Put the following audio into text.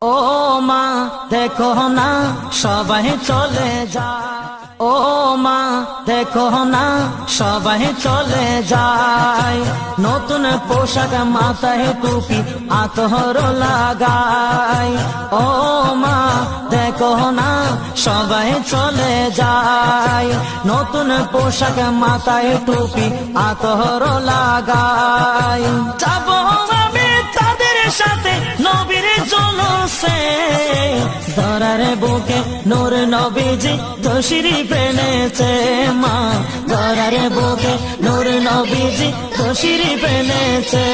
ও মা দেখো না সবাই চলে যায়, ও মা দেখো না সবাই চলে যায়, নতুন পোশাক মাথায় টুপি আতর লাগায়। ও মা দেখো না সবাই চলে যায়, নতুন পোশাক মাথায় টুপি আতর লাগায়। যাব আমি তাদের সাথে নবীর জলসে, ধরার বুকে নূর নবীজি তশরিফ এনেছে মা, ধরার বুকে নূর নবীজি তশরিফ এনেছে।